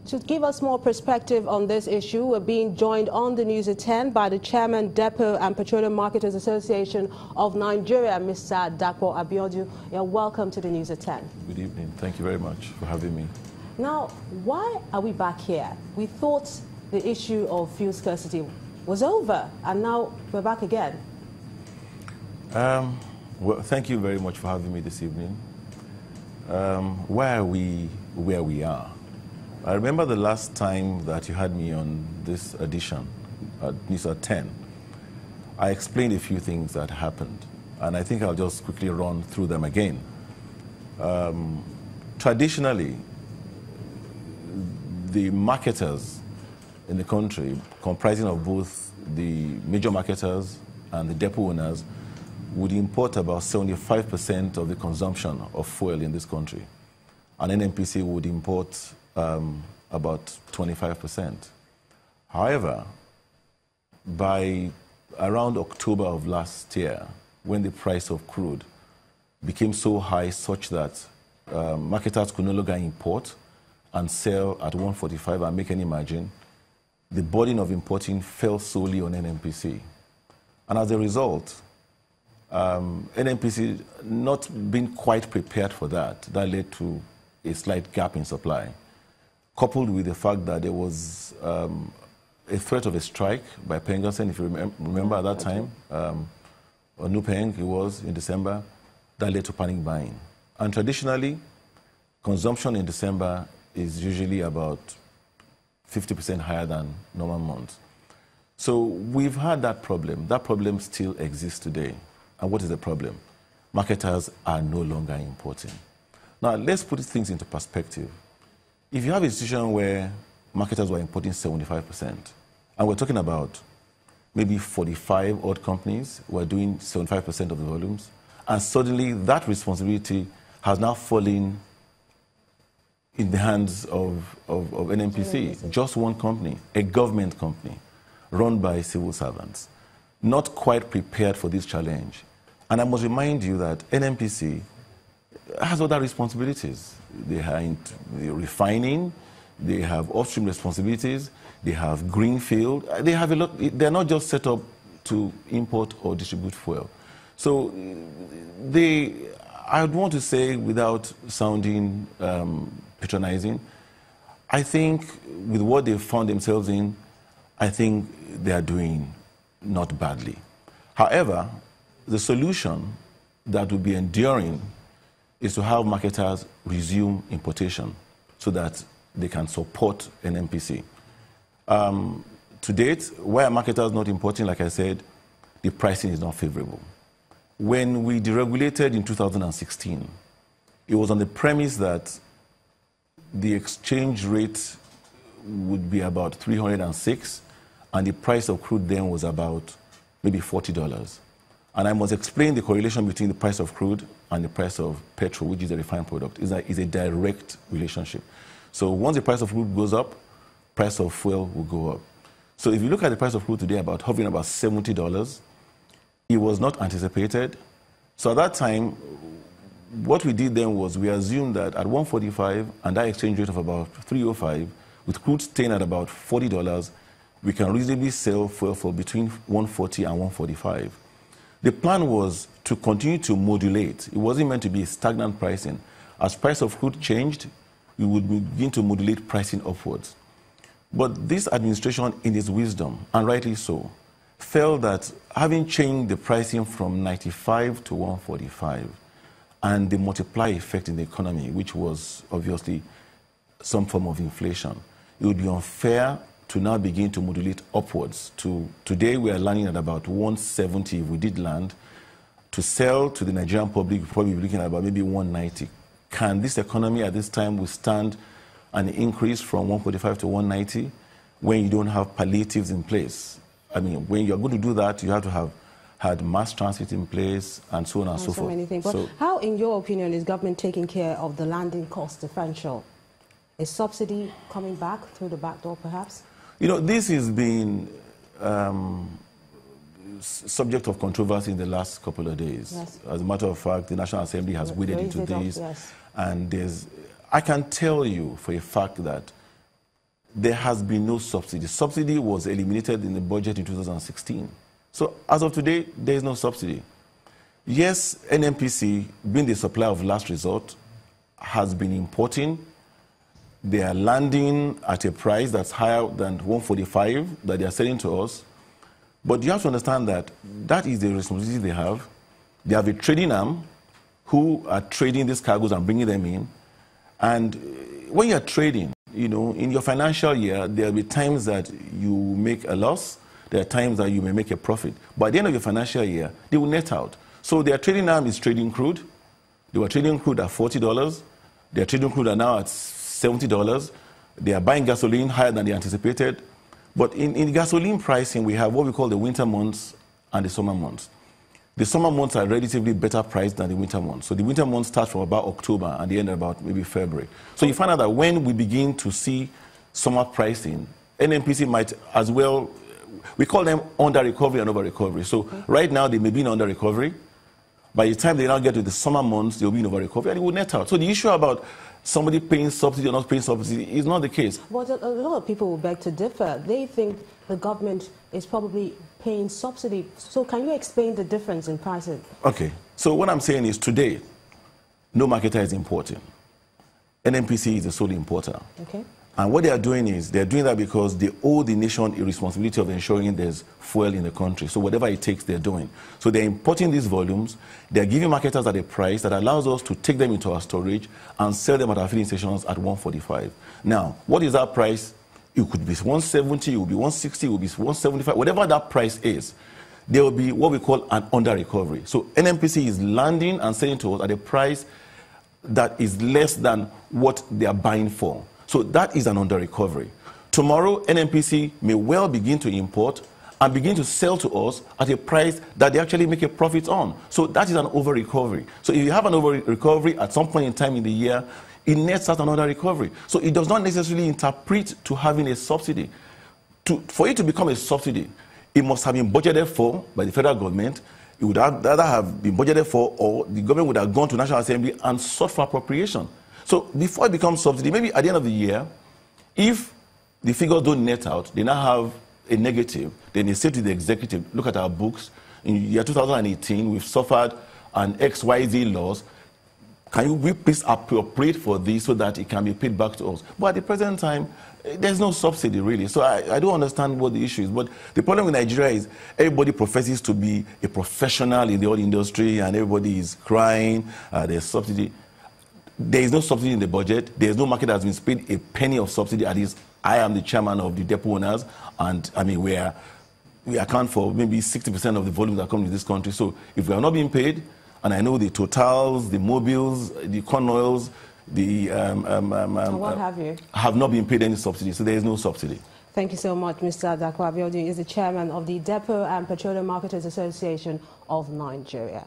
To give us more perspective on this issue, we're being joined on the news at 10 by the Chairman, Dapo and Petroleum Marketers Association of Nigeria, Mr. Dapo Abiodun. You're welcome to the news at 10. Good evening. Thank you very much for having me. Now, why are we back here? We thought the issue of fuel scarcity was over, and now we're back again. Well, thank you very much for having me this evening. Why are we where we are? I remember the last time that you had me on this edition, News at 10, I explained a few things that happened, and I think I'll just quickly run through them again. Traditionally, the marketers in the country, comprising of both the major marketers and the depot owners, would import about 75% of the consumption of fuel in this country. And NNPC would import about 25%. However, by around October of last year, when the price of crude became so high such that marketers could no longer import and sell at 145 and make any margin, the burden of importing fell solely on NNPC. And as a result, NNPC not being quite prepared for that led to a slight gap in supply, coupled with the fact that there was a threat of a strike by Pengersen, if you remember at that time, or Nupeng, it was in December, that led to panic buying. And traditionally, consumption in December is usually about 50% higher than normal months. So we've had that problem. That problem still exists today. And what is the problem? Marketers are no longer importing. Now, let's put things into perspective. If you have a situation where marketers were importing 75%, and we're talking about maybe 45 odd companies who are doing 75% of the volumes, and suddenly that responsibility has now fallen in the hands of NNPC, just one company, a government company, run by civil servants, not quite prepared for this challenge. And I must remind you that NNPC has other responsibilities. They are in refining, they have upstream responsibilities, they have greenfield, they have a lot. They're not just set up to import or distribute fuel. So I would want to say, without sounding patronizing, I think with what they've found themselves in, I think they are doing not badly. However, the solution that will be enduring is to have marketers resume importation so that they can support NNPC. To date, why are marketers not importing? Like I said, the pricing is not favorable. When we deregulated in 2016, it was on the premise that the exchange rate would be about 306, and the price of crude then was about maybe $40. And I must explain the correlation between the price of crude and the price of petrol, which is a refined product, is a direct relationship. So once the price of crude goes up, price of fuel will go up. So if you look at the price of crude today, hovering about $70, it was not anticipated. So at that time, what we did then was we assumed that at 145 and that exchange rate of about 305, with crude staying at about $40, we can reasonably sell fuel for between 140 and 145. The plan was to continue to modulate. It wasn't meant to be stagnant pricing. As price of crude changed, we would begin to modulate pricing upwards. But this administration, in its wisdom, and rightly so, felt that having changed the pricing from 95 to 145 and the multiplier effect in the economy, which was obviously some form of inflation, it would be unfair to now begin to modulate upwards. Today we are landing at about 170 if we did land. To sell to the Nigerian public, we'll probably be looking at about maybe 190. Can this economy at this time withstand an increase from 145 to 190 when you don't have palliatives in place? I mean, when you're going to do that, you have to have had mass transit in place and so on and so forth. Many things. But how, in your opinion, is government taking care of the landing cost differential? Is subsidy coming back through the back door, perhaps? You know, this has been subject of controversy in the last couple of days. Yes. As a matter of fact, the National Assembly has waded into this. Yes. And I can tell you for a fact that there has been no subsidy. Subsidy was eliminated in the budget in 2016. So as of today, there is no subsidy. Yes, NNPC, being the supplier of last resort, has been importing. They are landing at a price that's higher than 145 that they are selling to us. But you have to understand that that is the responsibility they have. They have a trading arm who are trading these cargoes and bringing them in. And when you're trading, you know, in your financial year, there will be times that you make a loss. There are times that you may make a profit. But at the end of your financial year, they will net out. So their trading arm is trading crude. They were trading crude at $40. Their trading crude are now at $70. They are buying gasoline higher than they anticipated. But in gasoline pricing, we have what we call the winter months and the summer months. The summer months are relatively better priced than the winter months. So the winter months start from about October and they end at about maybe February. So you find out that when we begin to see summer pricing, NNPC might as well, we call them under recovery and over recovery. So right now they may be in under recovery. By the time they now get to the summer months, they'll be in over recovery and it will net out. So the issue about somebody paying subsidy or not paying subsidy is not the case. But a lot of people will beg to differ. They think the government is probably paying subsidy. So can you explain the difference in pricing? Okay. So what I'm saying is today, no marketer is importing. NNPC is the sole importer. Okay. And what they are doing is, they're doing that because they owe the nation a responsibility of ensuring there's fuel in the country. So whatever it takes, they're doing. So they're importing these volumes. They're giving marketers at a price that allows us to take them into our storage and sell them at our filling stations at 145. Now, what is that price? It could be 170, it will be 160, it will be 175. Whatever that price is, there will be what we call an under recovery. So NNPC is landing and selling to us at a price that is less than what they are buying for. So that is an under recovery. Tomorrow, NNPC may well begin to import and begin to sell to us at a price that they actually make a profit on. So that is an over recovery. So if you have an over recovery at some point in time in the year, it nets out another recovery. So it does not necessarily interpret to having a subsidy. For it to become a subsidy, it must have been budgeted for by the federal government. It would either have been budgeted for, or the government would have gone to National Assembly and sought for appropriation. So before it becomes subsidy, maybe at the end of the year, if the figures don't net out, they now have a negative, then they say to the executive, look at our books. In the year 2018, we've suffered an XYZ loss. Can you please appropriate for this so that it can be paid back to us? But at the present time, there's no subsidy really. So I don't understand what the issue is. But the problem with Nigeria is everybody professes to be a professional in the oil industry and everybody is crying, there's subsidy. There is no subsidy in the budget. There is no market that has been paid a penny of subsidy. At least I am the chairman of the Dapo owners, and I mean we account for maybe 60% of the volume that comes to this country. So if we are not being paid, and I know the Totals, the Mobiles, the Corn Oils, the what have you, have not been paid any subsidy. So there is no subsidy. Thank you so much, Mr. Dapo Abiodun. He is the chairman of the Dapo and Petroleum Marketers Association of Nigeria.